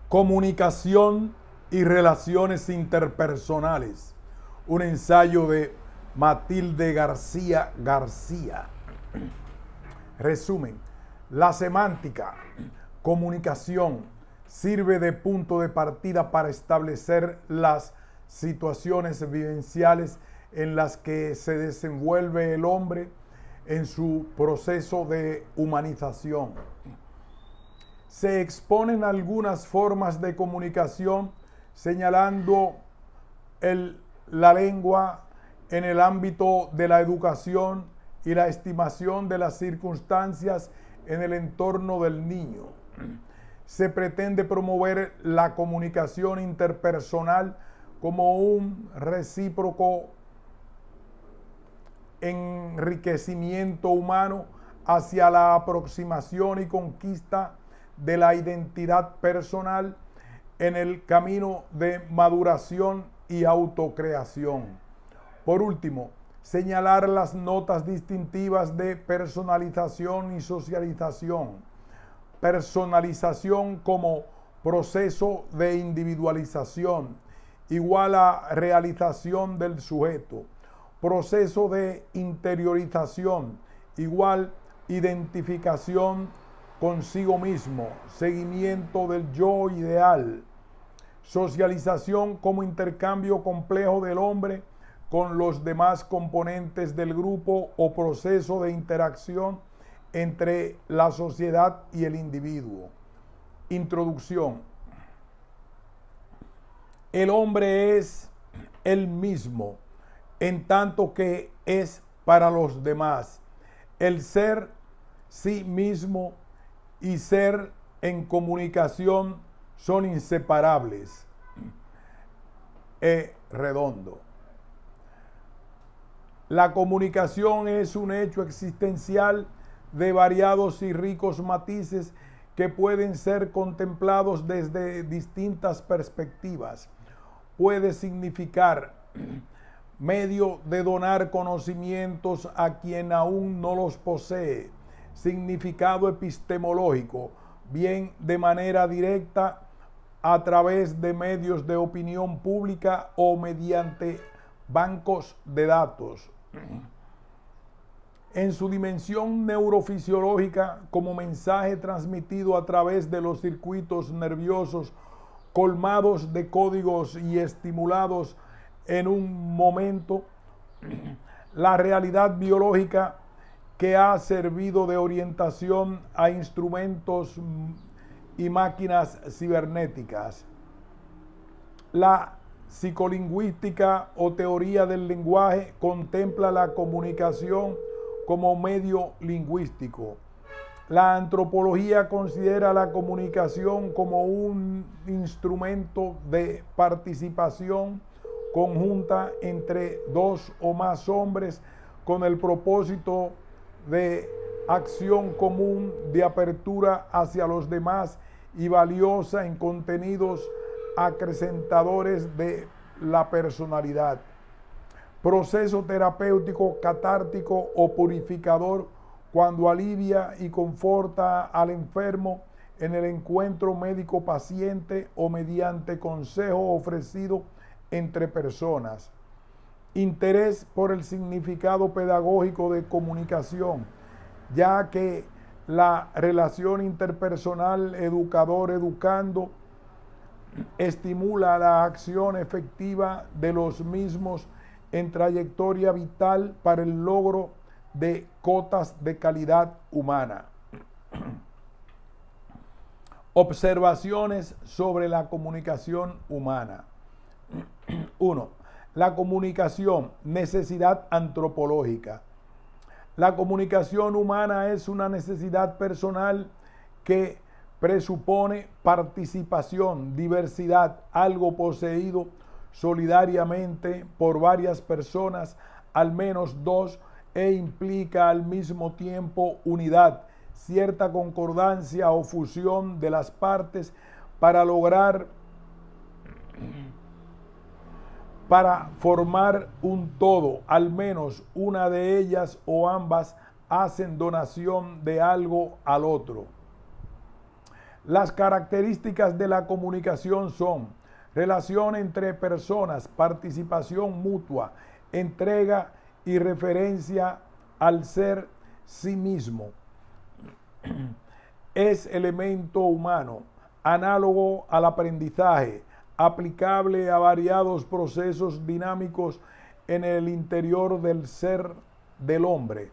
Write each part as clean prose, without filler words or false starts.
Comunicación y relaciones interpersonales. Un ensayo de Matilde García García. Resumen: la semántica, comunicación, sirve de punto de partida para establecer las situaciones vivenciales en las que se desenvuelve el hombre en su proceso de humanización. Se exponen algunas formas de comunicación señalando la lengua en el ámbito de la educación y la estimación de las circunstancias en el entorno del niño. Se pretende promover la comunicación interpersonal como un recíproco enriquecimiento humano hacia la aproximación y conquista de la identidad personal en el camino de maduración y autocreación. Por último, señalar las notas distintivas de personalización y socialización. Personalización como proceso de individualización, igual a realización del sujeto. Proceso de interiorización, igual identificación consigo mismo, seguimiento del yo ideal. Socialización como intercambio complejo del hombre con los demás componentes del grupo o proceso de interacción entre la sociedad y el individuo. Introducción. El hombre es él mismo, en tanto que es para los demás. El ser sí mismo y ser en comunicación son inseparables. Redondo. La comunicación es un hecho existencial de variados y ricos matices que pueden ser contemplados desde distintas perspectivas. Puede significar medio de donar conocimientos a quien aún no los posee, significado epistemológico, bien de manera directa a través de medios de opinión pública o mediante bancos de datos. En su dimensión neurofisiológica, como mensaje transmitido a través de los circuitos nerviosos colmados de códigos y estimulados en un momento, la realidad biológica que ha servido de orientación a instrumentos y máquinas cibernéticas. La psicolingüística o teoría del lenguaje contempla la comunicación como medio lingüístico. La antropología considera la comunicación como un instrumento de participación conjunta entre dos o más hombres con el propósito de acción común, de apertura hacia los demás y valiosa en contenidos acrecentadores de la personalidad. Proceso terapéutico, catártico o purificador cuando alivia y conforta al enfermo en el encuentro médico-paciente o mediante consejo ofrecido entre personas. Interés por el significado pedagógico de comunicación, ya que la relación interpersonal educador-educando estimula la acción efectiva de los mismos en trayectoria vital para el logro de cotas de calidad humana. Observaciones sobre la comunicación humana. 1. La comunicación, necesidad antropológica. La comunicación humana es una necesidad personal que presupone participación, diversidad, algo poseído solidariamente por varias personas, al menos dos, e implica al mismo tiempo unidad, cierta concordancia o fusión de las partes para formar un todo. Al menos una de ellas o ambas hacen donación de algo al otro. Las características de la comunicación son relación entre personas, participación mutua, entrega y referencia al ser sí mismo. Es elemento humano, análogo al aprendizaje, aplicable a variados procesos dinámicos en el interior del ser del hombre.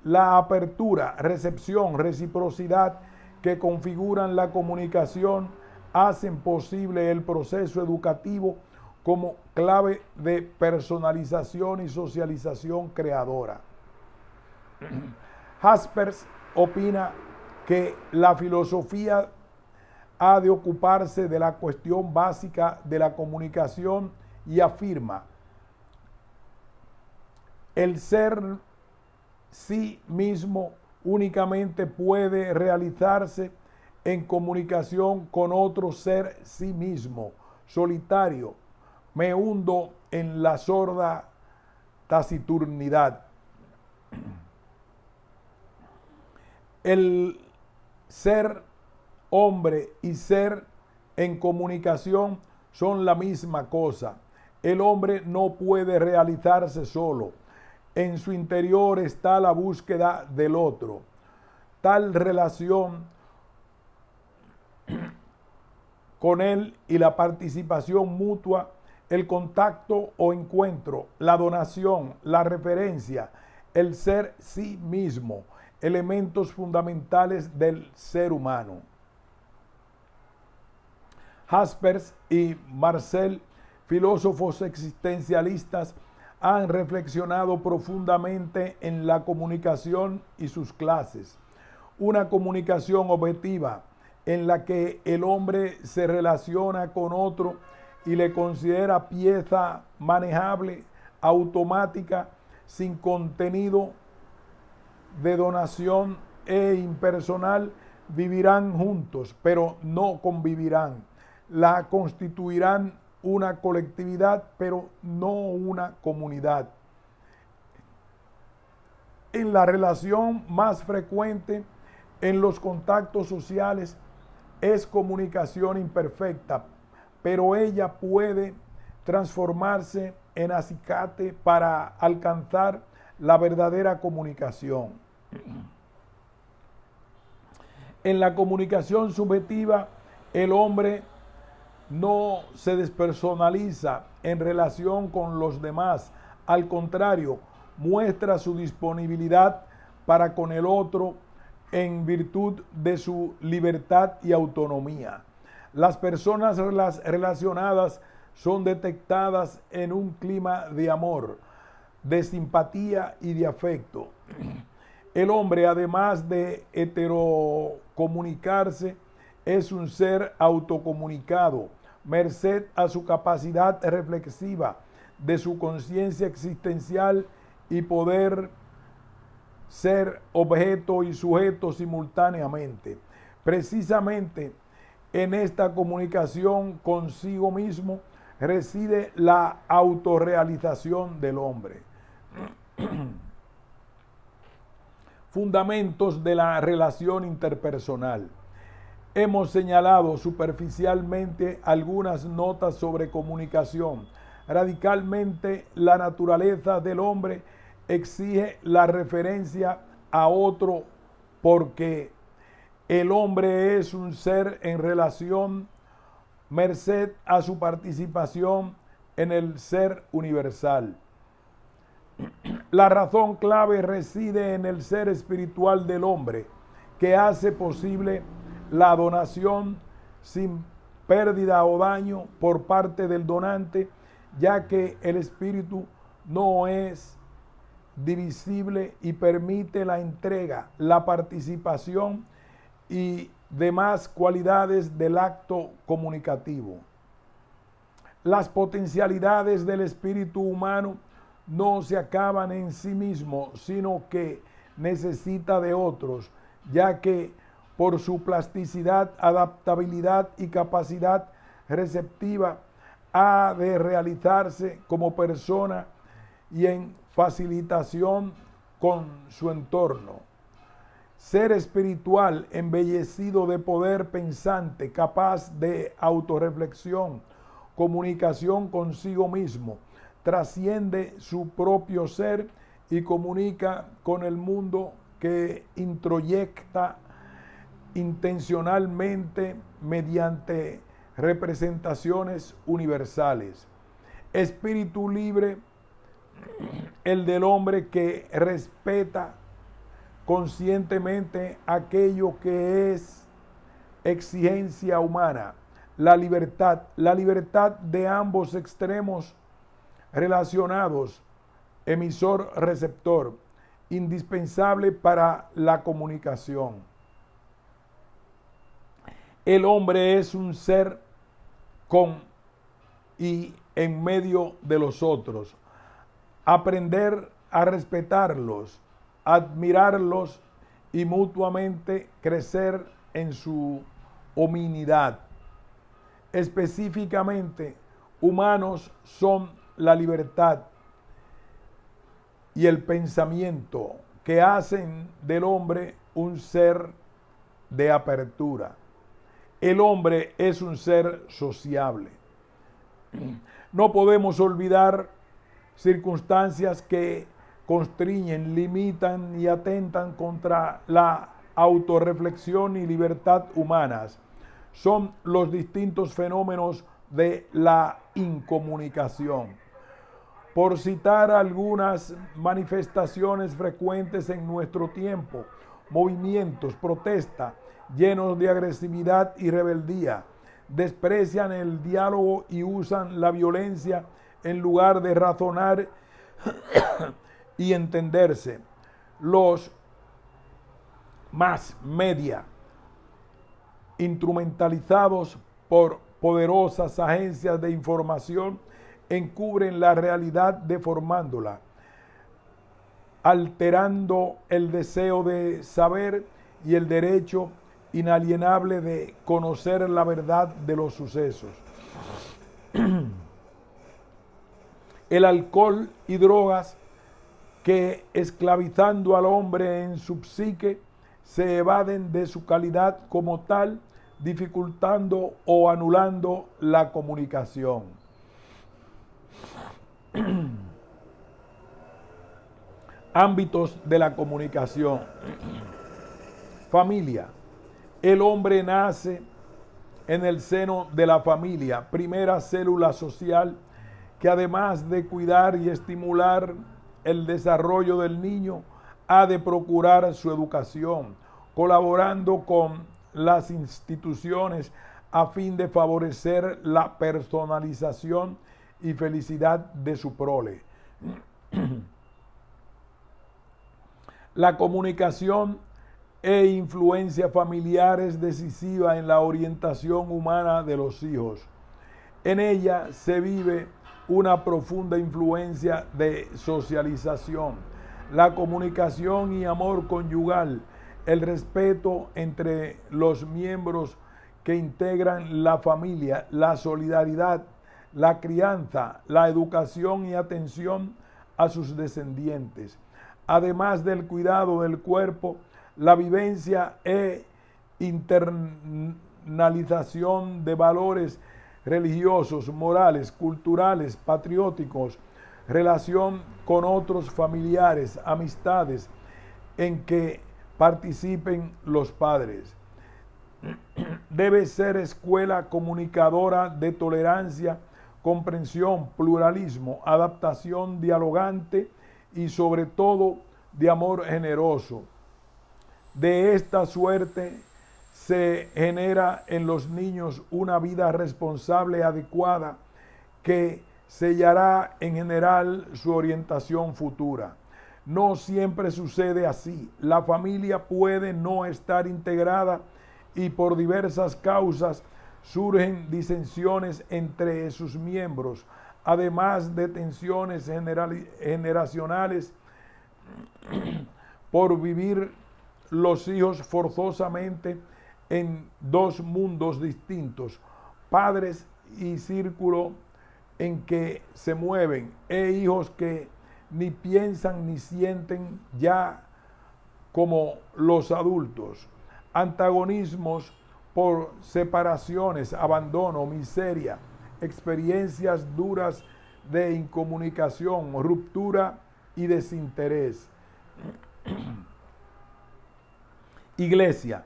La apertura, recepción, reciprocidad que configuran la comunicación hacen posible el proceso educativo como clave de personalización y socialización creadora. Jaspers opina que la filosofía ha de ocuparse de la cuestión básica de la comunicación y afirma: el ser sí mismo únicamente puede realizarse en comunicación con otro ser sí mismo, solitario. Me hundo en la sorda taciturnidad. El ser hombre y ser en comunicación son la misma cosa. El hombre no puede realizarse solo. En su interior está la búsqueda del otro. Tal relación con él y la participación mutua, el contacto o encuentro, la donación, la referencia, el ser sí mismo, elementos fundamentales del ser humano. Jaspers y Marcel, filósofos existencialistas, han reflexionado profundamente en la comunicación y sus clases. Una comunicación objetiva en la que el hombre se relaciona con otro y le considera pieza manejable, automática, sin contenido de donación e impersonal, vivirán juntos, pero no convivirán. La constituirán una colectividad, pero no una comunidad. En la relación más frecuente en los contactos sociales es comunicación imperfecta, pero ella puede transformarse en acicate para alcanzar la verdadera comunicación. En la comunicación subjetiva, el hombre no se despersonaliza en relación con los demás. Al contrario, muestra su disponibilidad para con el otro en virtud de su libertad y autonomía. Las personas relacionadas son detectadas en un clima de amor, de simpatía y de afecto. El hombre, además de heterocomunicarse, es un ser autocomunicado, merced a su capacidad reflexiva, de su conciencia existencial y poder ser objeto y sujeto simultáneamente. Precisamente en esta comunicación consigo mismo reside la autorrealización del hombre. Fundamentos de la relación interpersonal. Hemos señalado superficialmente algunas notas sobre comunicación. Radicalmente, la naturaleza del hombre exige la referencia a otro porque el hombre es un ser en relación merced a su participación en el ser universal. La razón clave reside en el ser espiritual del hombre, que hace posible la donación sin pérdida o daño por parte del donante, ya que el espíritu no es divisible y permite la entrega, la participación y demás cualidades del acto comunicativo. Las potencialidades del espíritu humano no se acaban en sí mismo, sino que necesita de otros, ya que por su plasticidad, adaptabilidad y capacidad receptiva ha de realizarse como persona y en facilitación con su entorno. ser espiritual, embellecido de poder pensante, capaz de autorreflexión, comunicación consigo mismo, trasciende su propio ser y comunica con el mundo que introyecta intencionalmente mediante representaciones universales. Espíritu libre, el del hombre que respeta conscientemente aquello que es exigencia humana, la libertad de ambos extremos relacionados, emisor-receptor, indispensable para la comunicación. El hombre es un ser con y en medio de los otros. Aprender a respetarlos, admirarlos y mutuamente crecer en su hominidad. Específicamente, humanos son la libertad y el pensamiento que hacen del hombre un ser de apertura. El hombre es un ser sociable. No podemos olvidar circunstancias que constriñen, limitan y atentan contra la autorreflexión y libertad humanas. Son los distintos fenómenos de la incomunicación. Por citar algunas manifestaciones frecuentes en nuestro tiempo, movimientos, protesta, llenos de agresividad y rebeldía, desprecian el diálogo y usan la violencia en lugar de razonar y entenderse. Los más media, instrumentalizados por poderosas agencias de información, encubren la realidad deformándola, alterando el deseo de saber y el derecho inalienable de conocer la verdad de los sucesos. El alcohol y drogas que, esclavizando al hombre en su psique, se evaden de su calidad como tal, dificultando o anulando la comunicación. Ámbitos de la comunicación. Familia. El hombre nace en el seno de la familia, primera célula social que además de cuidar y estimular el desarrollo del niño, ha de procurar su educación, colaborando con las instituciones a fin de favorecer la personalización y felicidad de su prole. La comunicación e influencia familiar es decisiva en la orientación humana de los hijos. En ella se vive una profunda influencia de socialización, la comunicación y amor conyugal, el respeto entre los miembros que integran la familia, la solidaridad, la crianza, la educación y atención a sus descendientes, además del cuidado del cuerpo, la vivencia e internalización de valores religiosos, morales, culturales, patrióticos, relación con otros familiares, amistades en que participen los padres. Debe ser escuela comunicadora de tolerancia, comprensión, pluralismo, adaptación dialogante y sobre todo de amor generoso. De esta suerte se genera en los niños una vida responsable adecuada que sellará en general su orientación futura. No siempre sucede así. La familia puede no estar integrada y por diversas causas surgen disensiones entre sus miembros, además de tensiones generacionales por vivir los hijos forzosamente en dos mundos distintos, padres y círculo en que se mueven, e hijos que ni piensan ni sienten ya como los adultos. Antagonismos por separaciones, abandono, miseria, experiencias duras de incomunicación, ruptura y desinterés. Iglesia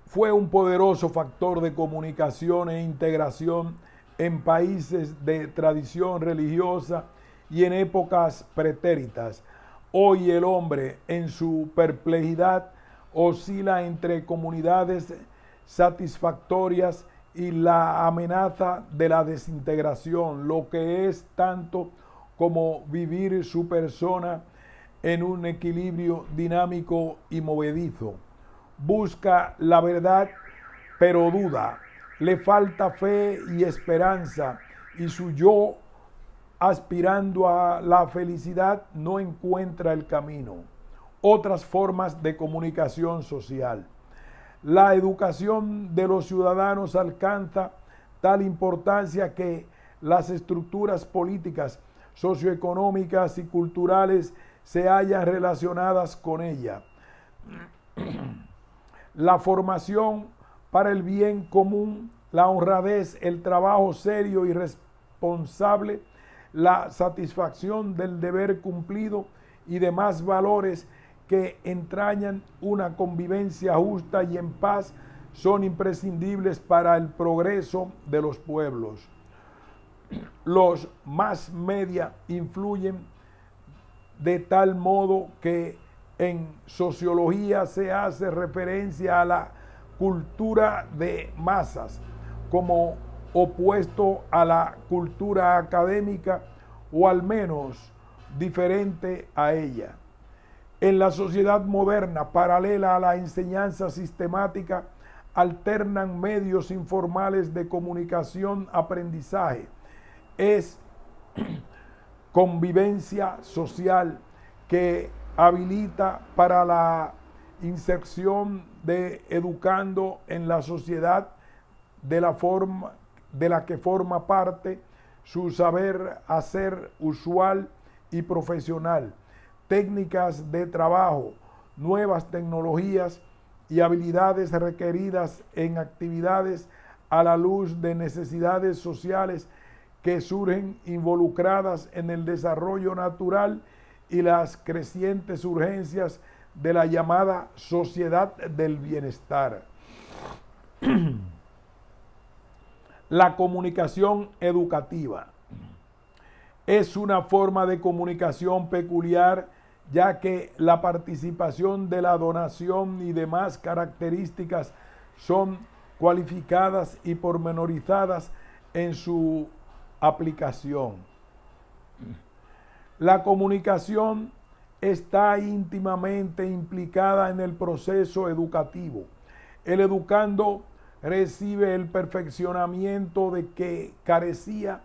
fue un poderoso factor de comunicación e integración en países de tradición religiosa y en épocas pretéritas. Hoy el hombre, en su perplejidad, oscila entre comunidades satisfactorias y la amenaza de la desintegración, lo que es tanto como vivir su persona en un equilibrio dinámico y movedizo. Busca la verdad, pero duda. Le falta fe y esperanza, y su yo, aspirando a la felicidad, no encuentra el camino. Otras formas de comunicación social. La educación de los ciudadanos alcanza tal importancia que las estructuras políticas, socioeconómicas y culturales se hallan relacionadas con ella. La formación para el bien común, la honradez, el trabajo serio y responsable, la satisfacción del deber cumplido y demás valores que entrañan una convivencia justa y en paz son imprescindibles para el progreso de los pueblos. Los más media influyen de tal modo que en sociología se hace referencia a la cultura de masas como opuesto a la cultura académica o al menos diferente a ella. En la sociedad moderna, paralela a la enseñanza sistemática, alternan medios informales de comunicación, aprendizaje. Es convivencia social que habilita para la inserción de educando en la sociedad de la que forma parte su saber hacer usual y profesional, técnicas de trabajo, nuevas tecnologías y habilidades requeridas en actividades a la luz de necesidades sociales que surgen involucradas en el desarrollo natural y las crecientes urgencias de la llamada sociedad del bienestar. La comunicación educativa es una forma de comunicación peculiar, ya que la participación de la donación y demás características son cualificadas y pormenorizadas en su aplicación. La comunicación está íntimamente implicada en el proceso educativo. El educando recibe el perfeccionamiento de que carecía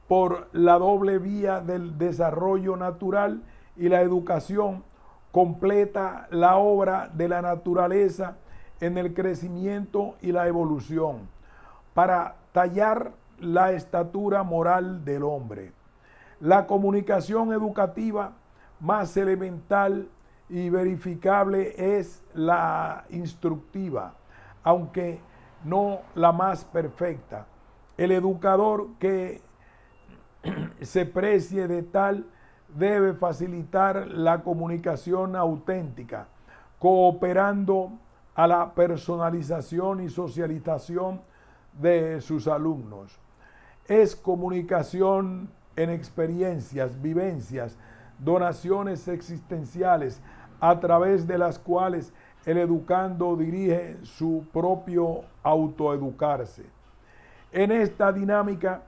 por la doble vía del desarrollo natural, y la educación completa la obra de la naturaleza en el crecimiento y la evolución para tallar la estatura moral del hombre. La comunicación educativa más elemental y verificable es la instructiva, aunque no la más perfecta. El educador que se precie de tal debe facilitar la comunicación auténtica, cooperando a la personalización y socialización de sus alumnos. Es comunicación en experiencias, vivencias, donaciones existenciales, a través de las cuales el educando dirige su propio autoeducarse. En esta dinámica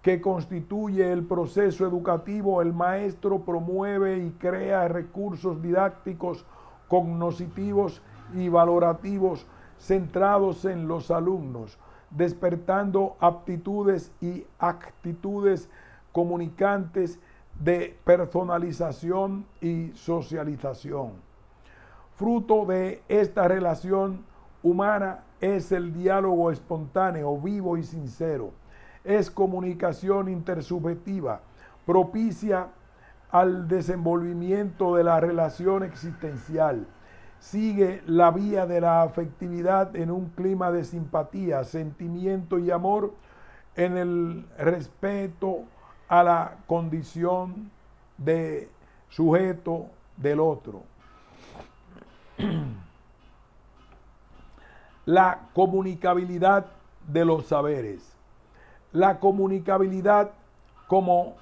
que constituye el proceso educativo, el maestro promueve y crea recursos didácticos, cognitivos y valorativos centrados en los alumnos, despertando aptitudes y actitudes comunicantes de personalización y socialización. Fruto de esta relación humana es el diálogo espontáneo, vivo y sincero. Es comunicación intersubjetiva, propicia al desenvolvimiento de la relación existencial. Sigue la vía de la afectividad en un clima de simpatía, sentimiento y amor, en el respeto a la condición de sujeto del otro. La comunicabilidad de los saberes. La comunicabilidad como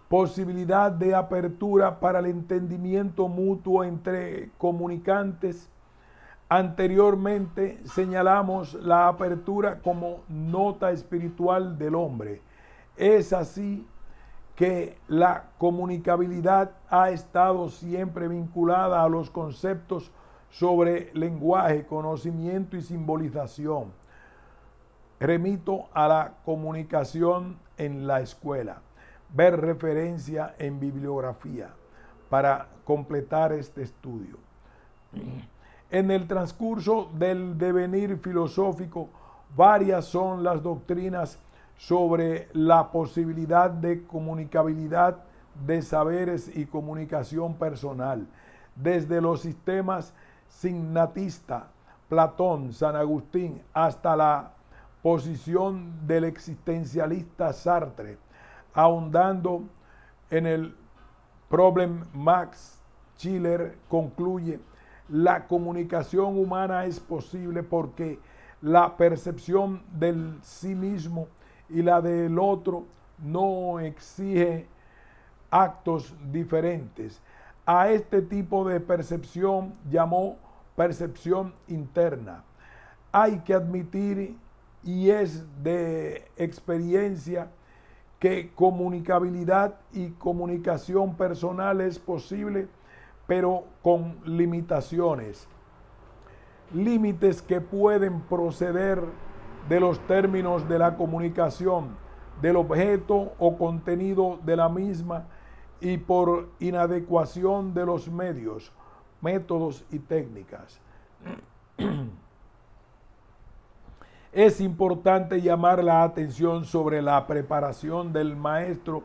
posibilidad de apertura para el entendimiento mutuo entre comunicantes. Anteriormente señalamos la apertura como nota espiritual del hombre. Es así que la comunicabilidad ha estado siempre vinculada a los conceptos sobre lenguaje, conocimiento y simbolización. Remito a la comunicación en la escuela. Ver referencia en bibliografía para completar este estudio. En el transcurso del devenir filosófico, varias son las doctrinas sobre la posibilidad de comunicabilidad de saberes y comunicación personal, desde los sistemas signatista, Platón, San Agustín, hasta la posición del existencialista Sartre, ahondando en el Problem. Max Schiller concluye: la comunicación humana es posible porque la percepción del sí mismo y la del otro no exige actos diferentes. A este tipo de percepción llamó percepción interna. Hay que admitir, y es de experiencia, que comunicabilidad y comunicación personal es posible, pero con limitaciones. Límites que pueden proceder de los términos de la comunicación, del objeto o contenido de la misma, y por inadecuación de los medios, métodos y técnicas. Es importante llamar la atención sobre la preparación del maestro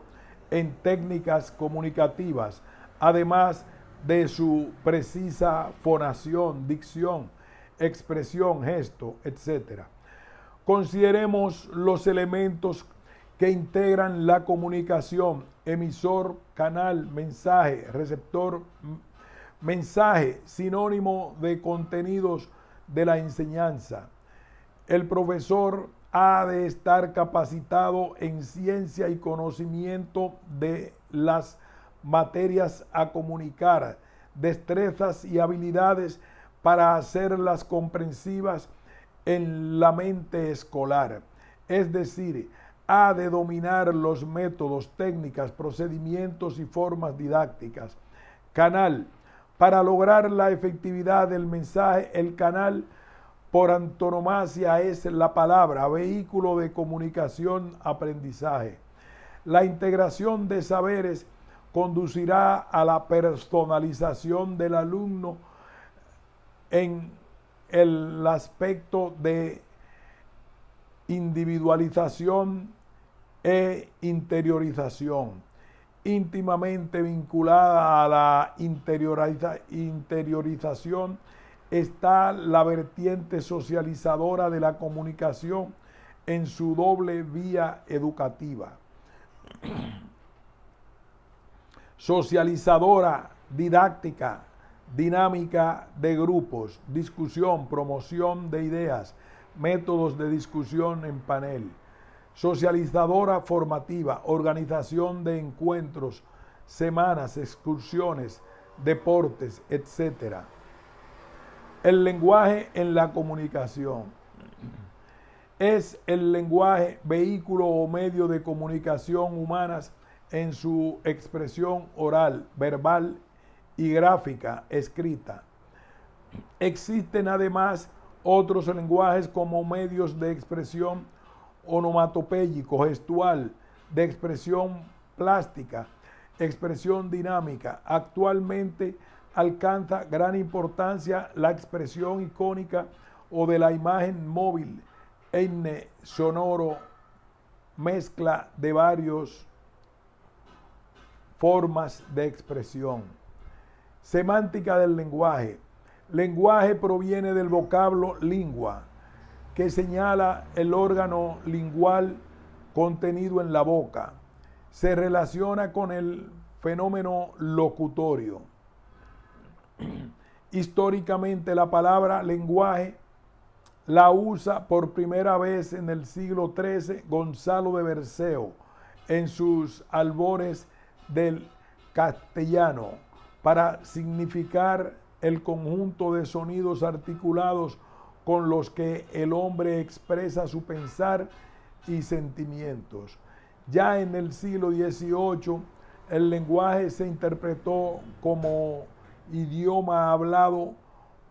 en técnicas comunicativas, además de su precisa fonación, dicción, expresión, gesto, etc. Consideremos los elementos que integran la comunicación: emisor, canal, mensaje, receptor. Mensaje, sinónimo de contenidos de la enseñanza. El profesor ha de estar capacitado en ciencia y conocimiento de las materias a comunicar, destrezas y habilidades para hacerlas comprensivas en la mente escolar. Es decir, ha de dominar los métodos, técnicas, procedimientos y formas didácticas. Canal. Para lograr la efectividad del mensaje, el canal por antonomasia es la palabra, vehículo de comunicación, aprendizaje. La integración de saberes conducirá a la personalización del alumno en el aspecto de individualización e interiorización, íntimamente vinculada a la interiorización está la vertiente socializadora de la comunicación en su doble vía educativa. Socializadora, didáctica, dinámica de grupos, discusión, promoción de ideas, métodos de discusión en panel. Socializadora formativa, organización de encuentros, semanas, excursiones, deportes, etc. El lenguaje en la comunicación. Es el lenguaje vehículo o medio de comunicación humanas en su expresión oral, verbal y gráfica escrita. Existen además otros lenguajes como medios de expresión onomatopéyico, gestual, de expresión plástica, expresión dinámica. Actualmente alcanza gran importancia la expresión icónica o de la imagen móvil, enne sonoro, mezcla de varios formas de expresión. Semántica del lenguaje. Lenguaje proviene del vocablo lingua, que señala el órgano lingual contenido en la boca. Se relaciona con el fenómeno locutorio. Históricamente, la palabra lenguaje la usa por primera vez en el siglo XIII Gonzalo de Berceo en sus albores del castellano para significar el conjunto de sonidos articulados con los que el hombre expresa su pensar y sentimientos. Ya en el siglo XVIII, el lenguaje se interpretó como idioma hablado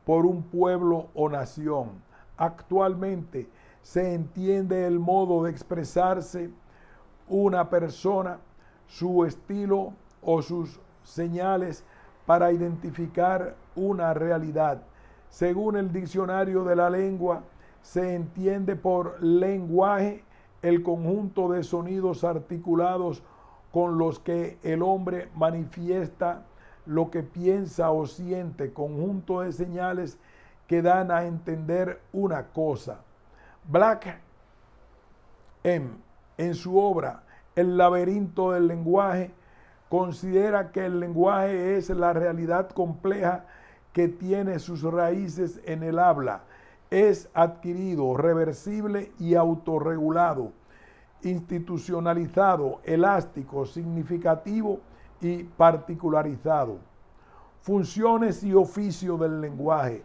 por un pueblo o nación. Actualmente se entiende el modo de expresarse una persona, su estilo o sus señales para identificar una realidad. Según el diccionario de la lengua, se entiende por lenguaje el conjunto de sonidos articulados con los que el hombre manifiesta lo que piensa o siente, conjunto de señales que dan a entender una cosa. Black M, en su obra El laberinto del lenguaje, considera que el lenguaje es la realidad compleja que tiene sus raíces en el habla. Es adquirido, reversible y autorregulado, institucionalizado, elástico, significativo y particularizado. Funciones y oficio del lenguaje.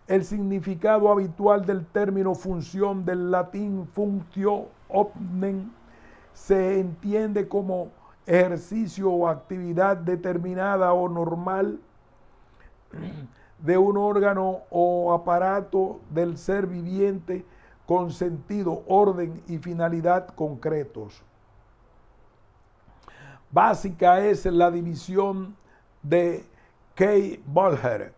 El significado habitual del término función del latín functio omnem se entiende como ejercicio o actividad determinada o normal de un órgano o aparato del ser viviente con sentido, orden y finalidad concretos. Básica es la división de Kay Bolger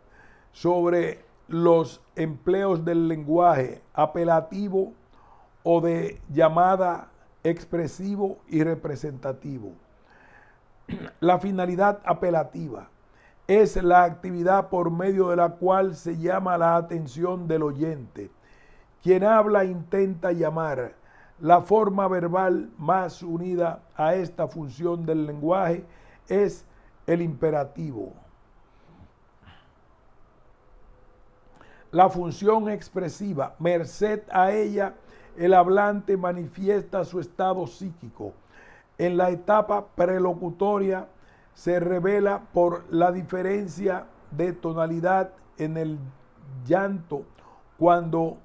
sobre los empleos del lenguaje apelativo o de llamada expresivo y representativo. La finalidad apelativa es la actividad por medio de la cual se llama la atención del oyente. Quien habla intenta llamar. La forma verbal más unida a esta función del lenguaje es el imperativo. La función expresiva, merced a ella, el hablante manifiesta su estado psíquico. En la etapa prelocutoria se revela por la diferencia de tonalidad en el llanto cuando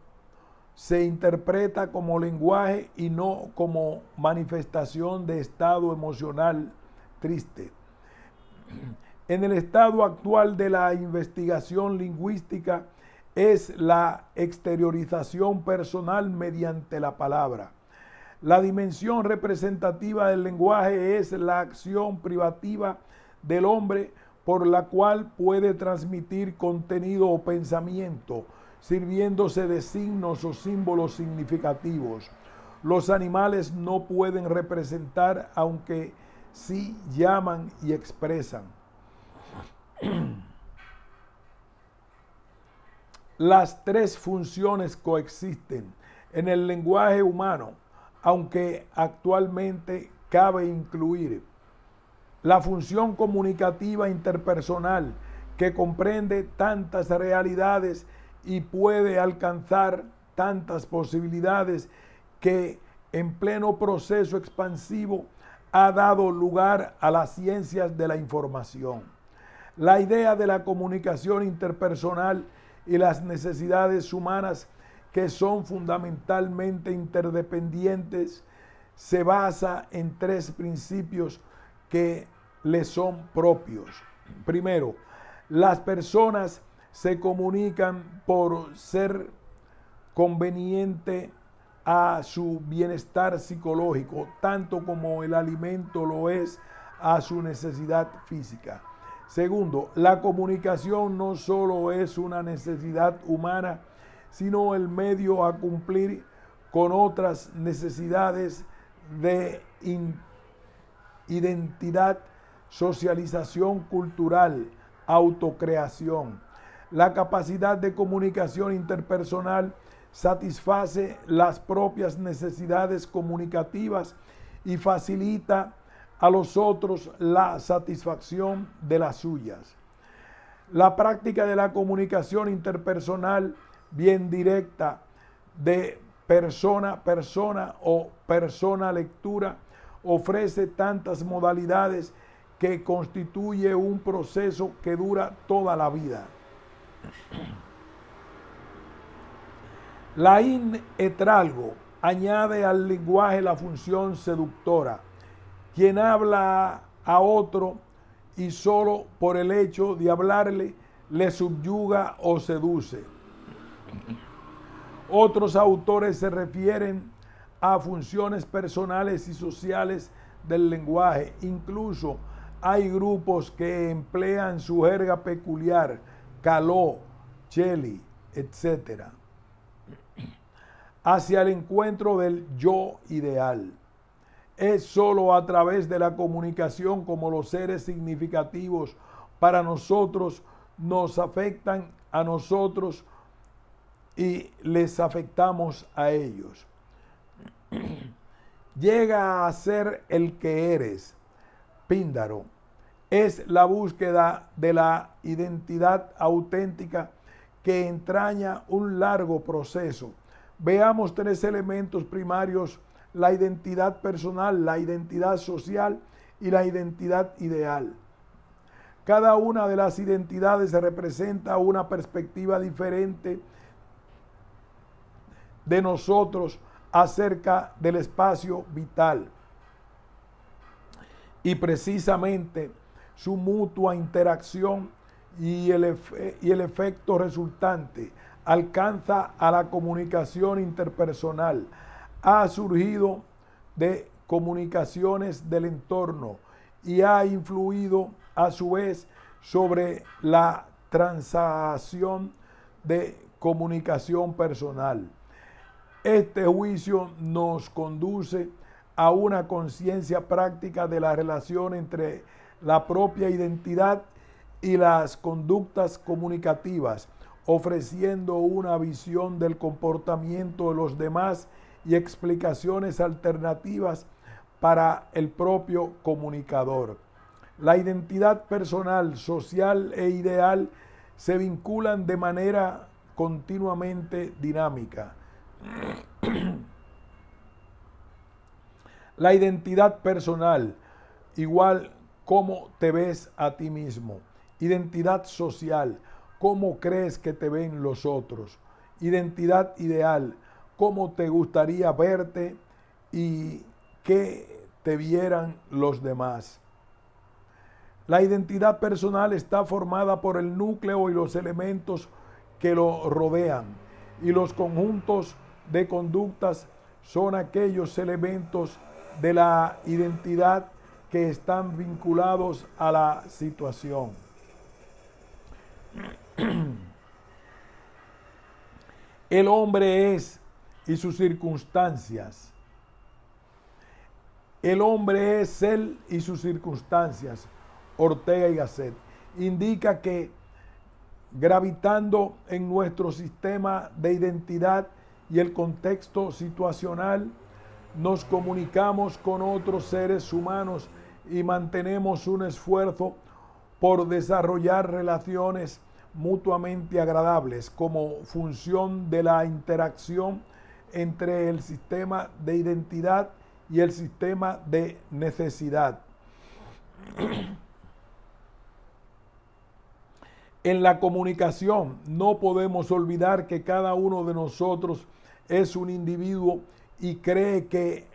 se interpreta como lenguaje y no como manifestación de estado emocional triste. En el estado actual de la investigación lingüística es la exteriorización personal mediante la palabra. La dimensión representativa del lenguaje es la acción privativa del hombre por la cual puede transmitir contenido o pensamiento, sirviéndose de signos o símbolos significativos. Los animales no pueden representar, aunque sí llaman y expresan. Las tres funciones coexisten en el lenguaje humano, aunque actualmente cabe incluir la función comunicativa interpersonal, que comprende tantas realidades y puede alcanzar tantas posibilidades que en pleno proceso expansivo ha dado lugar a las ciencias de la información. La idea de la comunicación interpersonal y las necesidades humanas, que son fundamentalmente interdependientes, se basa en tres principios que le son propios. Primero, las personas se comunican por ser conveniente a su bienestar psicológico, tanto como el alimento lo es a su necesidad física. Segundo, la comunicación no solo es una necesidad humana, sino el medio a cumplir con otras necesidades de identidad socialización cultural, autocreación. La capacidad de comunicación interpersonal satisface las propias necesidades comunicativas y facilita a los otros la satisfacción de las suyas. La práctica de la comunicación interpersonal bien directa de persona a persona o persona a lectura ofrece tantas modalidades que constituye un proceso que dura toda la vida. La in etralgo añade al lenguaje la función seductora. Quien habla a otro y solo por el hecho de hablarle le subyuga o seduce. Otros autores se refieren a funciones personales y sociales del lenguaje. Incluso hay grupos que emplean su jerga peculiar, caló, cheli, etc., hacia el encuentro del yo ideal. Es sólo a través de la comunicación como los seres significativos para nosotros nos afectan a nosotros y les afectamos a ellos. Llega a ser el que eres. Píndaro. Es la búsqueda de la identidad auténtica que entraña un largo proceso. Veamos tres elementos primarios: la identidad personal, la identidad social y la identidad ideal. Cada una de las identidades representa una perspectiva diferente de nosotros acerca del espacio vital. Y precisamente su mutua interacción y el efecto resultante alcanza a la comunicación interpersonal. Ha surgido de comunicaciones del entorno y ha influido a su vez sobre la transacción de comunicación personal. Este juicio nos conduce a una conciencia práctica de la relación entre la propia identidad y las conductas comunicativas, ofreciendo una visión del comportamiento de los demás y explicaciones alternativas para el propio comunicador. La identidad personal, social e ideal se vinculan de manera continuamente dinámica. La identidad personal, igual cómo te ves a ti mismo. Identidad social, cómo crees que te ven los otros. Identidad ideal, cómo te gustaría verte y que te vieran los demás. La identidad personal está formada por el núcleo y los elementos que lo rodean, y los conjuntos de conductas son aquellos elementos de la identidad que están vinculados a la situación. El hombre es y sus circunstancias. El hombre es él y sus circunstancias. Ortega y Gasset indica que gravitando en nuestro sistema de identidad y el contexto situacional, nos comunicamos con otros seres humanos y mantenemos un esfuerzo por desarrollar relaciones mutuamente agradables como función de la interacción entre el sistema de identidad y el sistema de necesidad. En la comunicación no podemos olvidar que cada uno de nosotros es un individuo y cree que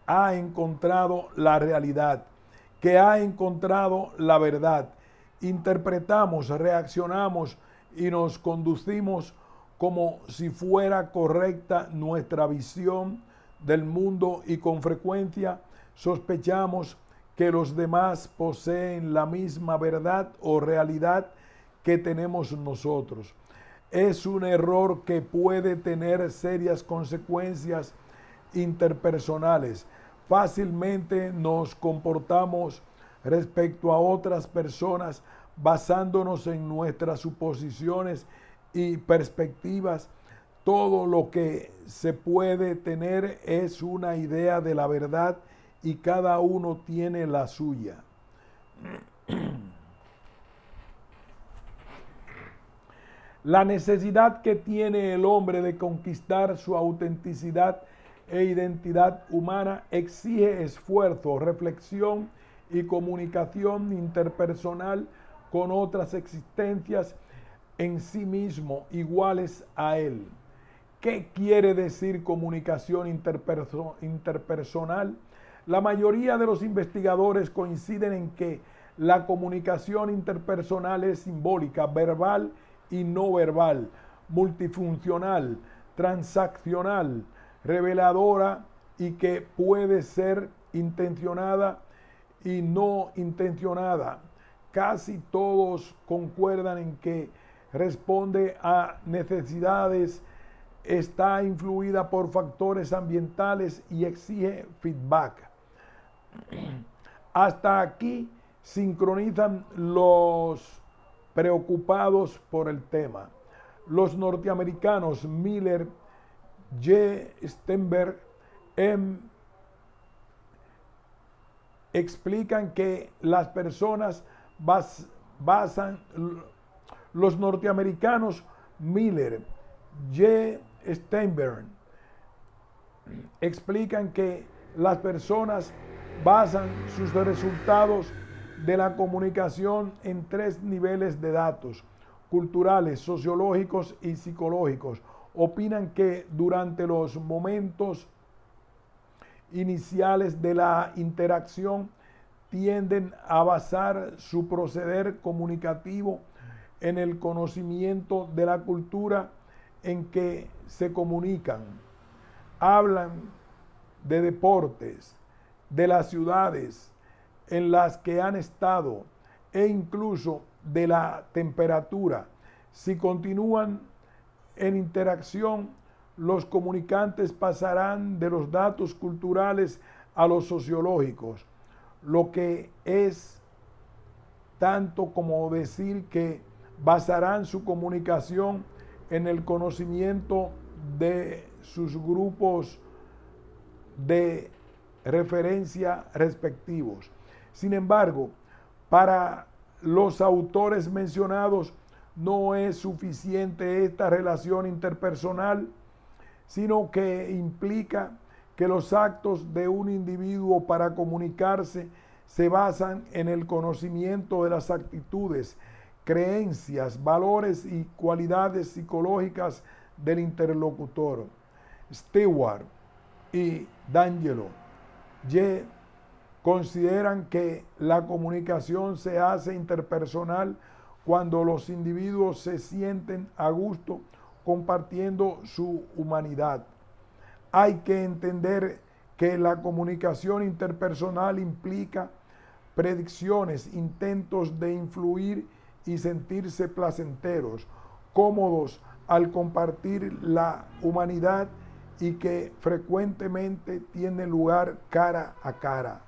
ha encontrado la realidad, que ha encontrado la verdad. Interpretamos, reaccionamos y nos conducimos como si fuera correcta nuestra visión del mundo y con frecuencia sospechamos que los demás poseen la misma verdad o realidad que tenemos nosotros. Es un error que puede tener serias consecuencias interpersonales. Fácilmente nos comportamos respecto a otras personas basándonos en nuestras suposiciones y perspectivas. Todo lo que se puede tener es una idea de la verdad y cada uno tiene la suya. La necesidad que tiene el hombre de conquistar su autenticidad e identidad humana exige esfuerzo, reflexión y comunicación interpersonal con otras existencias en sí mismo iguales a él. ¿Qué quiere decir comunicación interpersonal? La mayoría de los investigadores coinciden en que la comunicación interpersonal es simbólica, verbal y no verbal, multifuncional, transaccional, reveladora y que puede ser intencionada y no intencionada. Casi todos concuerdan en que responde a necesidades, está influida por factores ambientales y exige feedback. Hasta aquí sincronizan los preocupados por el tema. Los norteamericanos Miller, J. Steinberg, M. explican que las personas basan, los norteamericanos Miller, J. Steinberg, explican que las personas basan sus resultados de la comunicación en 3 niveles de datos: culturales, sociológicos y psicológicos. Opinan que durante los momentos iniciales de la interacción tienden a basar su proceder comunicativo en el conocimiento de la cultura en que se comunican. Hablan de deportes, de las ciudades en las que han estado e incluso de la temperatura. Si continúan en interacción, los comunicantes pasarán de los datos culturales a los sociológicos, lo que es tanto como decir que basarán su comunicación en el conocimiento de sus grupos de referencia respectivos. Sin embargo, para los autores mencionados no es suficiente esta relación interpersonal, sino que implica que los actos de un individuo para comunicarse se basan en el conocimiento de las actitudes, creencias, valores y cualidades psicológicas del interlocutor. Stewart y D'Angelo consideran que la comunicación se hace interpersonal cuando los individuos se sienten a gusto compartiendo su humanidad. Hay que entender que la comunicación interpersonal implica predicciones, intentos de influir y sentirse placenteros, cómodos al compartir la humanidad y que frecuentemente tiene lugar cara a cara.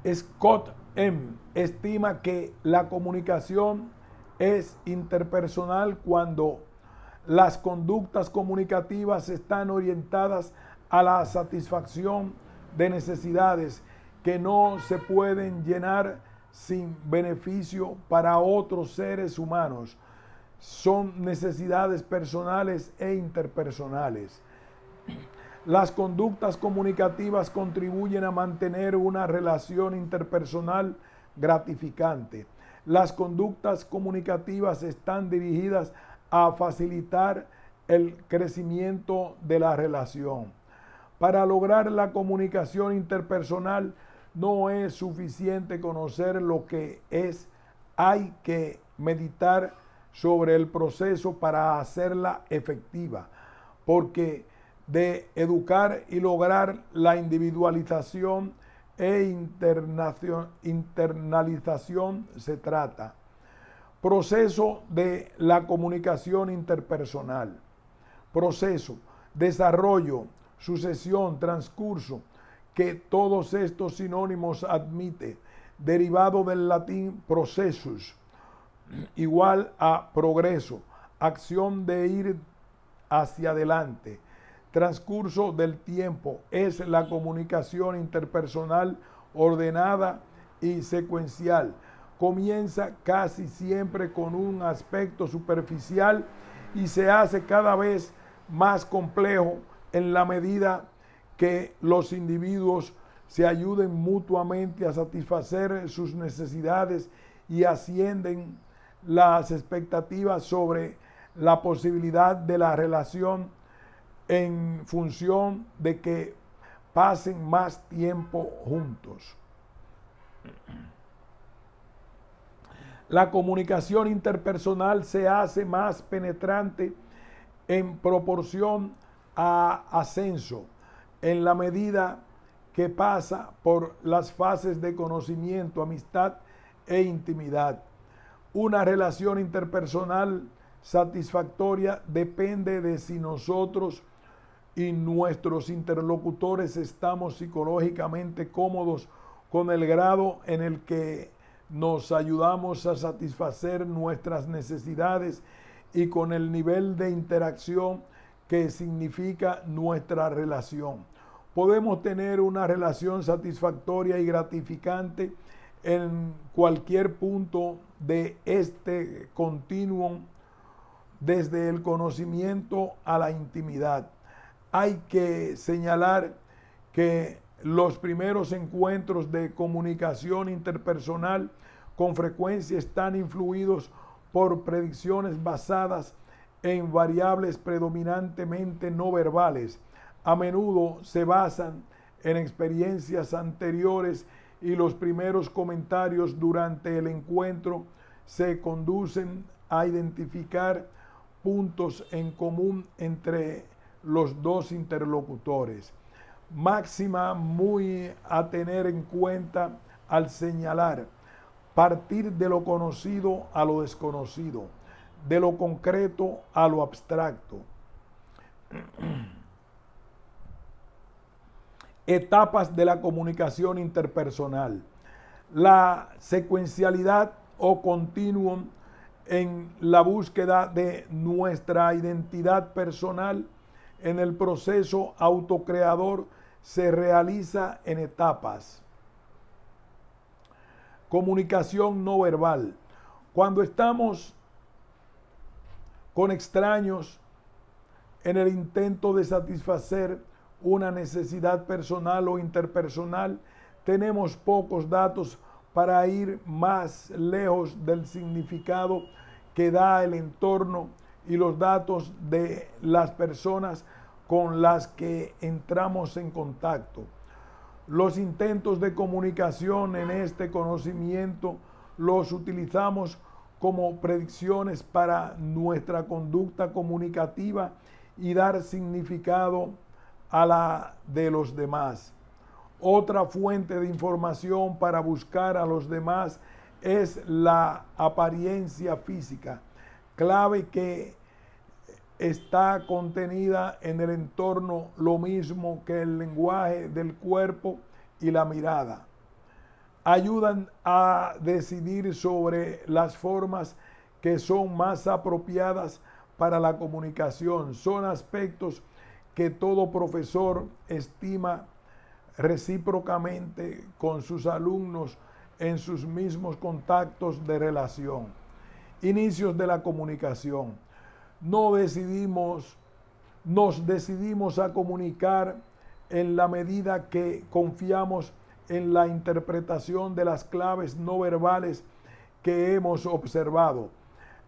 Scott M. estima que la comunicación es interpersonal cuando las conductas comunicativas están orientadas a la satisfacción de necesidades que no se pueden llenar sin beneficio para otros seres humanos. Son necesidades personales e interpersonales. Las conductas comunicativas contribuyen a mantener una relación interpersonal gratificante. Las conductas comunicativas están dirigidas a facilitar el crecimiento de la relación. Para lograr la comunicación interpersonal no es suficiente conocer lo que es, hay que meditar sobre el proceso para hacerla efectiva, porque de educar y lograr la individualización e internalización se trata. Proceso de la comunicación interpersonal. Proceso, desarrollo, sucesión, transcurso. que todos estos sinónimos admite, derivado del latín processus, igual a progreso, acción de ir hacia adelante. Transcurso del tiempo es la comunicación interpersonal ordenada y secuencial. Comienza casi siempre con un aspecto superficial y se hace cada vez más complejo en la medida que los individuos se ayuden mutuamente a satisfacer sus necesidades y ascienden las expectativas sobre la posibilidad de la relación en función de que pasen más tiempo juntos. La comunicación interpersonal se hace más penetrante en proporción a ascenso, en la medida que pasa por las fases de conocimiento, amistad e intimidad. Una relación interpersonal satisfactoria depende de si nosotros y nuestros interlocutores estamos psicológicamente cómodos con el grado en el que nos ayudamos a satisfacer nuestras necesidades y con el nivel de interacción que significa nuestra relación. Podemos tener una relación satisfactoria y gratificante en cualquier punto de este continuum, desde el conocimiento a la intimidad. Hay que señalar que los primeros encuentros de comunicación interpersonal con frecuencia están influidos por predicciones basadas en variables predominantemente no verbales. A menudo se basan en experiencias anteriores y los primeros comentarios durante el encuentro se conducen a identificar puntos en común entre los dos interlocutores. Máxima muy a tener en cuenta al señalar: partir de lo conocido a lo desconocido, de lo concreto a lo abstracto. Etapas de la comunicación interpersonal. La secuencialidad o continuum en la búsqueda de nuestra identidad personal en el proceso autocreador se realiza en etapas. Comunicación no verbal. Cuando estamos con extraños en el intento de satisfacer una necesidad personal o interpersonal, tenemos pocos datos para ir más lejos del significado que da el entorno y los datos de las personas con las que entramos en contacto. Los intentos de comunicación en este conocimiento los utilizamos como predicciones para nuestra conducta comunicativa y dar significado a la de los demás. Otra fuente de información para buscar a los demás es la apariencia física, clave que está contenida en el entorno, lo mismo que el lenguaje del cuerpo y la mirada. Ayudan a decidir sobre las formas que son más apropiadas para la comunicación. Son aspectos que todo profesor estima recíprocamente con sus alumnos en sus mismos contactos de relación. Inicios de la comunicación. Nos decidimos a comunicar en la medida que confiamos en la interpretación de las claves no verbales que hemos observado.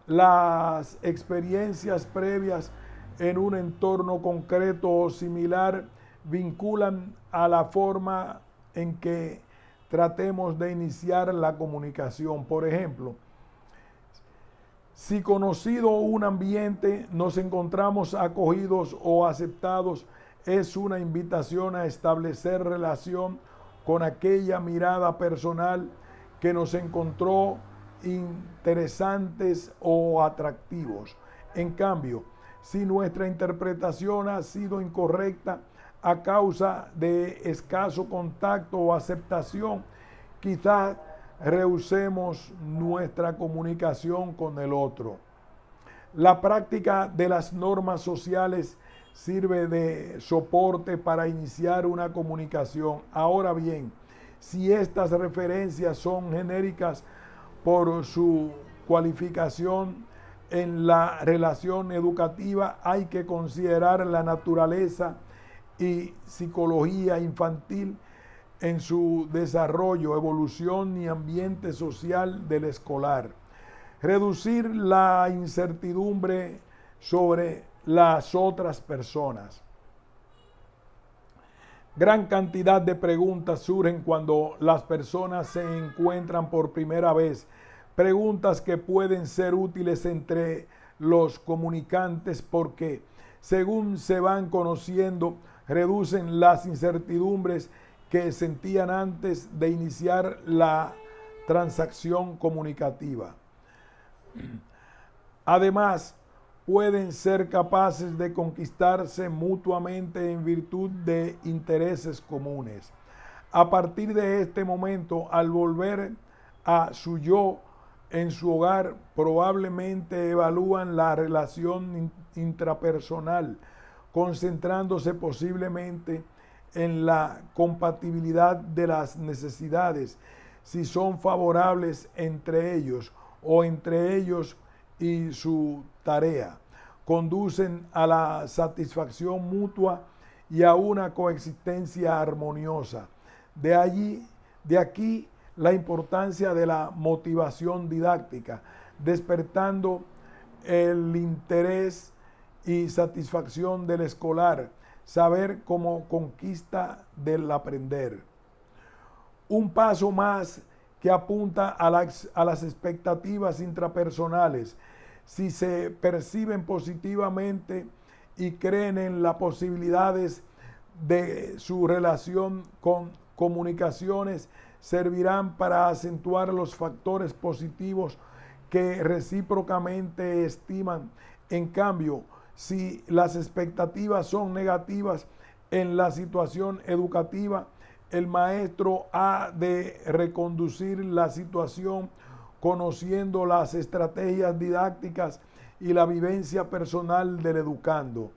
Las experiencias previas en un entorno concreto o similar vinculan a la forma en que tratemos de iniciar la comunicación. Por ejemplo, si conocido un ambiente nos encontramos acogidos o aceptados, es una invitación a establecer relación con aquella mirada personal que nos encontró interesantes o atractivos. En cambio, si nuestra interpretación ha sido incorrecta, a causa de escaso contacto o aceptación, quizás rehusemos nuestra comunicación con el otro. La práctica de las normas sociales sirve de soporte para iniciar una comunicación. Ahora bien, si estas referencias son genéricas por su cualificación en la relación educativa, hay que considerar la naturaleza y psicología infantil en su desarrollo, evolución y ambiente social del escolar. Reducir la incertidumbre sobre las otras personas. Gran cantidad de preguntas surgen cuando las personas se encuentran por primera vez. Preguntas que pueden ser útiles entre los comunicantes porque, según se van conociendo, reducen las incertidumbres que sentían antes de iniciar la transacción comunicativa. Además, pueden ser capaces de conquistarse mutuamente en virtud de intereses comunes. A partir de este momento, al volver a su yo en su hogar, probablemente evalúan la relación intrapersonal, concentrándose posiblemente en la compatibilidad de las necesidades, si son favorables entre ellos o entre ellos y su tarea, conducen a la satisfacción mutua y a una coexistencia armoniosa. De aquí la importancia de la motivación didáctica, despertando el interés y satisfacción del escolar, saber como conquista del aprender. Un paso más que apunta a las expectativas intrapersonales. Si se perciben positivamente y creen en las posibilidades de su relación con comunicaciones, servirán para acentuar los factores positivos que recíprocamente estiman. En cambio, si las expectativas son negativas en la situación educativa, el maestro ha de reconducir la situación conociendo las estrategias didácticas y la vivencia personal del educando.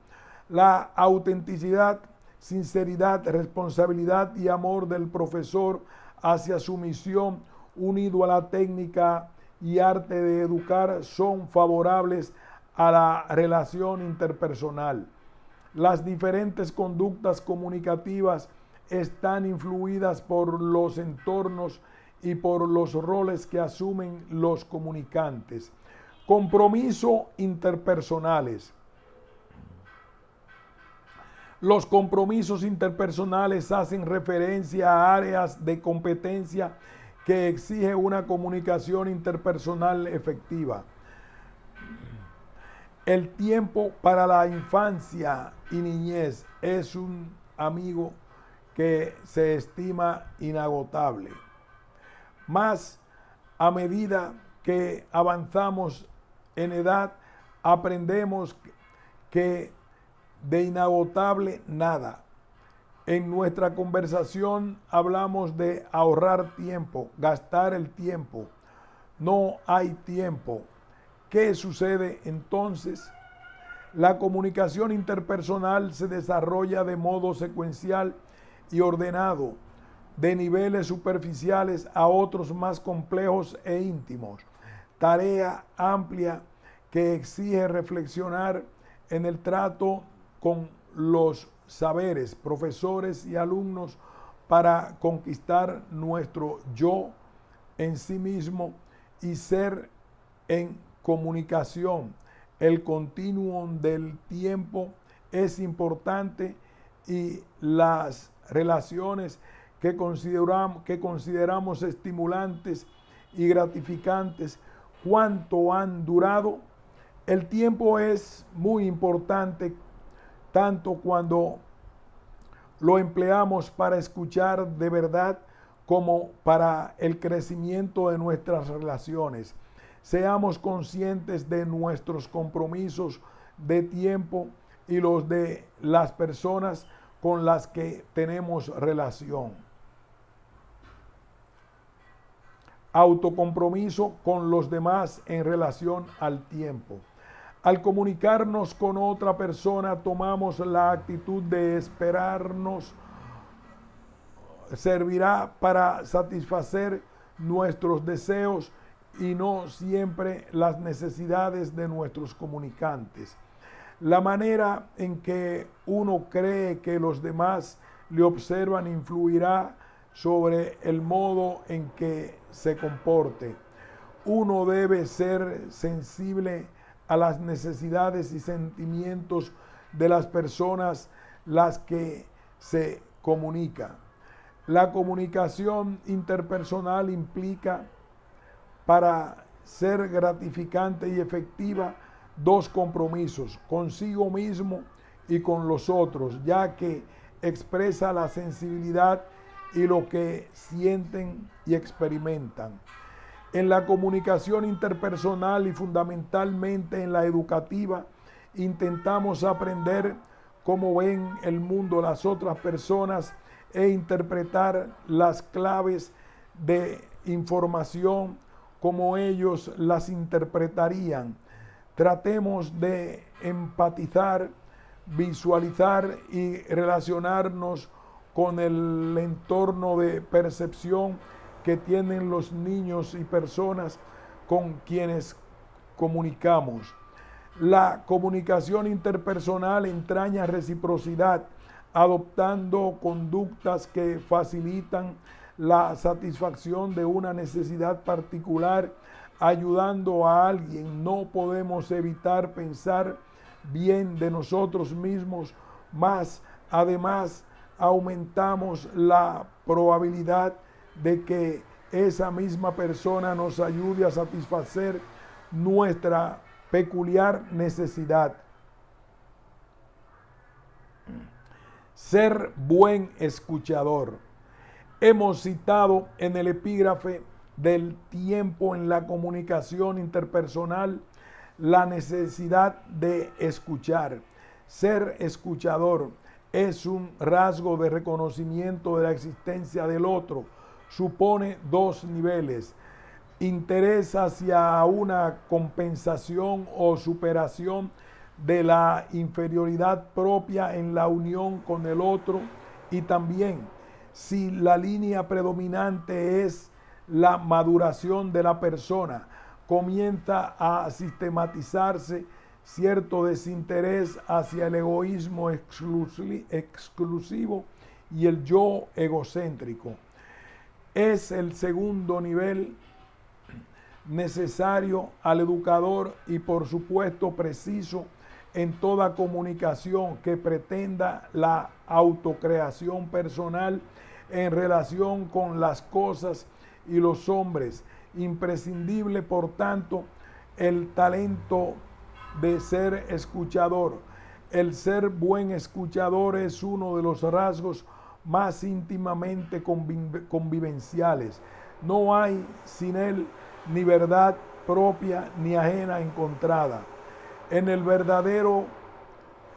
La autenticidad, sinceridad, responsabilidad y amor del profesor hacia su misión, unido a la técnica y arte de educar, son favorables a la relación interpersonal. Las diferentes conductas comunicativas están influidas por los entornos y por los roles que asumen los comunicantes. Compromiso interpersonales. Los compromisos interpersonales hacen referencia a áreas de competencia que exige una comunicación interpersonal efectiva. El tiempo para la infancia y niñez es un amigo que se estima inagotable. Más a medida que avanzamos en edad, aprendemos que de inagotable nada. En nuestra conversación hablamos de ahorrar tiempo, gastar el tiempo. No hay tiempo. ¿Qué sucede entonces? La comunicación interpersonal se desarrolla de modo secuencial y ordenado, de niveles superficiales a otros más complejos e íntimos. Tarea amplia que exige reflexionar en el trato con los saberes, profesores y alumnos para conquistar nuestro yo en sí mismo y ser en comunicación. El continuum del tiempo es importante y las relaciones que consideramos estimulantes y gratificantes, ¿cuánto han durado? El tiempo es muy importante, tanto cuando lo empleamos para escuchar de verdad como para el crecimiento de nuestras relaciones. Seamos conscientes de nuestros compromisos de tiempo y los de las personas con las que tenemos relación. Autocompromiso con los demás en relación al tiempo. Al comunicarnos con otra persona, tomamos la actitud de esperarnos. Servirá para satisfacer nuestros deseos y no siempre las necesidades de nuestros comunicantes. La manera en que uno cree que los demás le observan influirá sobre el modo en que se comporte. Uno debe ser sensible a las necesidades y sentimientos de las personas las que se comunican. La comunicación interpersonal implica, para ser gratificante y efectiva, dos compromisos, consigo mismo y con los otros, ya que expresa la sensibilidad y lo que sienten y experimentan. En la comunicación interpersonal y fundamentalmente en la educativa, intentamos aprender cómo ven el mundo las otras personas e interpretar las claves de información como ellos las interpretarían. Tratemos de empatizar, visualizar y relacionarnos con el entorno de percepción que tienen los niños y personas con quienes comunicamos. La comunicación interpersonal entraña reciprocidad, adoptando conductas que facilitan la satisfacción de una necesidad particular, ayudando a alguien. No podemos evitar pensar bien de nosotros mismos, más además aumentamos la probabilidad de que esa misma persona nos ayude a satisfacer nuestra peculiar necesidad. Ser buen escuchador. Hemos citado en el epígrafe del tiempo en la comunicación interpersonal la necesidad de escuchar. Ser escuchador es un rasgo de reconocimiento de la existencia del otro. Supone dos niveles: interés hacia una compensación o superación de la inferioridad propia en la unión con el otro, y también, si la línea predominante es la maduración de la persona, comienza a sistematizarse cierto desinterés hacia el egoísmo exclusivo y el yo egocéntrico. Es el segundo nivel necesario al educador y por supuesto preciso en toda comunicación que pretenda la autocreación personal en relación con las cosas y los hombres. Imprescindible, por tanto, el talento de ser escuchador. El ser buen escuchador es uno de los rasgos más íntimamente convivenciales. No hay sin él ni verdad propia ni ajena encontrada. En el verdadero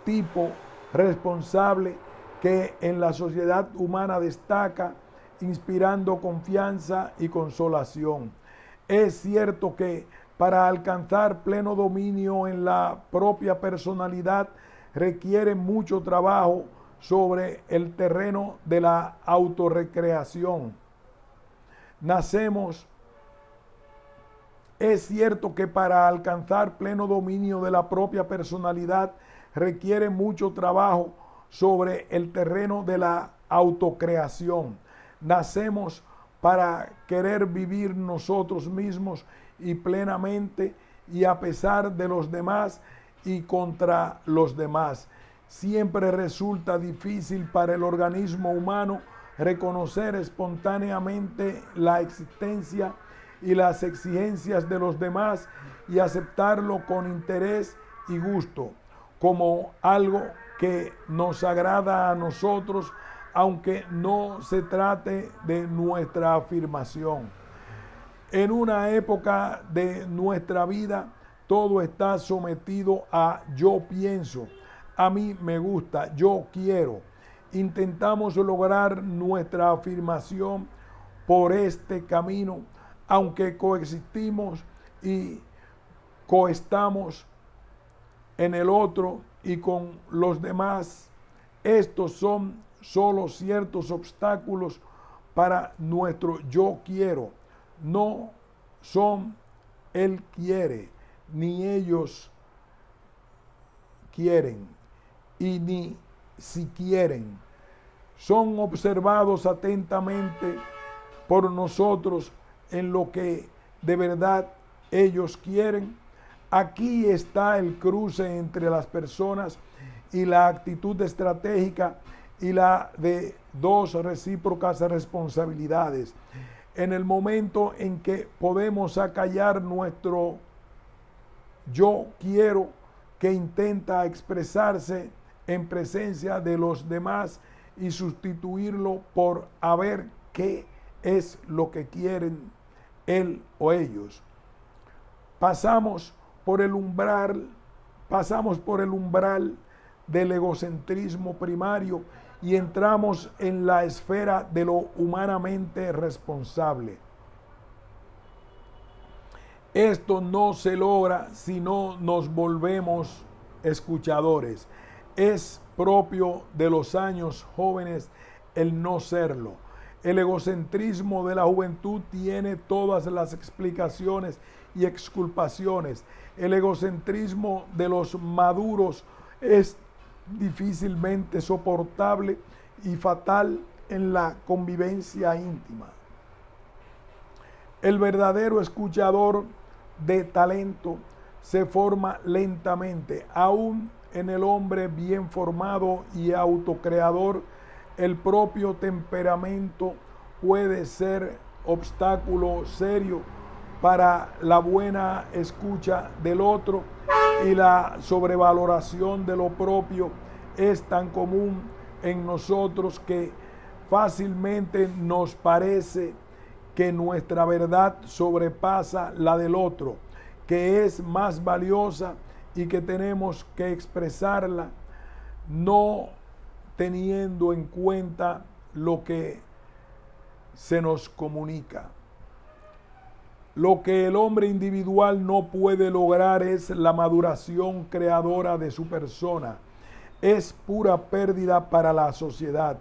tipo responsable que en la sociedad humana destaca, inspirando confianza y consolación. Es cierto que para alcanzar pleno dominio en la propia personalidad requiere mucho trabajo sobre el terreno de la autorrecreación. Es cierto que para alcanzar pleno dominio de la propia personalidad requiere mucho trabajo sobre el terreno de la autocreación. Nacemos para querer vivir nosotros mismos y plenamente y a pesar de los demás y contra los demás. Siempre resulta difícil para el organismo humano reconocer espontáneamente la existencia y las exigencias de los demás y aceptarlo con interés y gusto como algo que nos agrada a nosotros, aunque no se trate de nuestra afirmación. En una época de nuestra vida, todo está sometido a yo pienso, a mí me gusta, yo quiero. intentamos lograr nuestra afirmación por este camino, aunque coexistimos y coestamos en el otro y con los demás. Estos son solo ciertos obstáculos para nuestro yo quiero. No son él quiere, ni ellos quieren, y ni si quieren. Son observados atentamente por nosotros en lo que de verdad ellos quieren. Aquí está el cruce entre las personas y la actitud estratégica y la de dos recíprocas responsabilidades. En el momento en que podemos acallar nuestro yo quiero, que intenta expresarse en presencia de los demás, y sustituirlo por a ver qué es lo que quieren él o ellos. Pasamos por el umbral del egocentrismo primario y entramos en la esfera de lo humanamente responsable. Esto no se logra si no nos volvemos escuchadores. Es propio de los años jóvenes el no serlo. El egocentrismo de la juventud tiene todas las explicaciones y exculpaciones. El egocentrismo de los maduros es difícilmente soportable y fatal en la convivencia íntima. El verdadero escuchador de talento se forma lentamente, aún en el hombre bien formado y autocreador. El propio temperamento puede ser obstáculo serio para la buena escucha del otro, y la sobrevaloración de lo propio es tan común en nosotros que fácilmente nos parece que nuestra verdad sobrepasa la del otro, que es más valiosa y que tenemos que expresarla, no teniendo en cuenta lo que se nos comunica. Lo que el hombre individual no puede lograr es la maduración creadora de su persona. Es pura pérdida para la sociedad.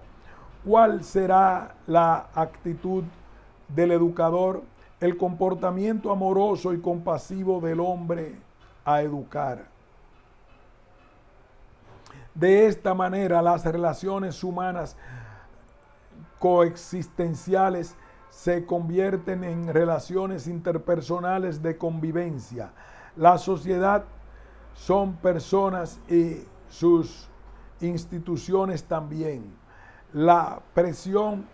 ¿Cuál será la actitud del educador? El comportamiento amoroso y compasivo del hombre a educar. De esta manera, las relaciones humanas coexistenciales se convierten en relaciones interpersonales de convivencia. La sociedad son personas y sus instituciones también. La presión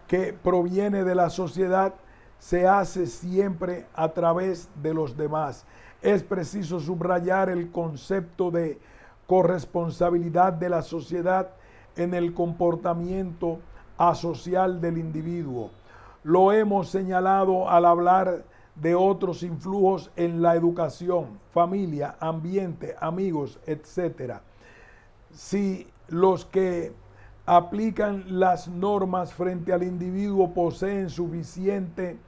que proviene de la sociedad se hace siempre a través de los demás. Es preciso subrayar el concepto de corresponsabilidad de la sociedad en el comportamiento asocial del individuo. Lo hemos señalado al hablar de otros influjos en la educación, familia, ambiente, amigos, etc. Si los que aplican las normas frente al individuo poseen suficiente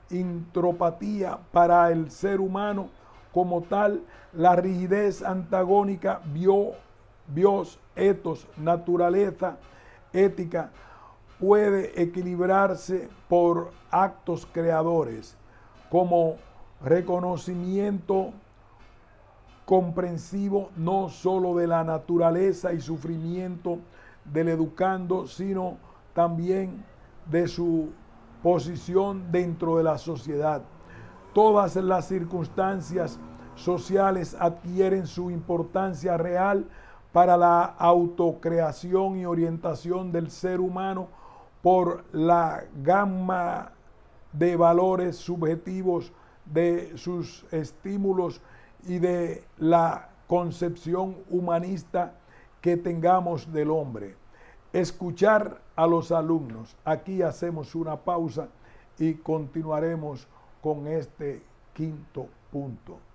intropatía para el ser humano como tal, la rigidez antagónica bios, etos, naturaleza, ética, puede equilibrarse por actos creadores, como reconocimiento comprensivo no sólo de la naturaleza y sufrimiento del educando, sino también de su posición dentro de la sociedad. Todas las circunstancias sociales adquieren su importancia real para la autocreación y orientación del ser humano por la gama de valores subjetivos de sus estímulos y de la concepción humanista que tengamos del hombre. Escuchar a los alumnos. Aquí hacemos una pausa y continuaremos con este quinto punto.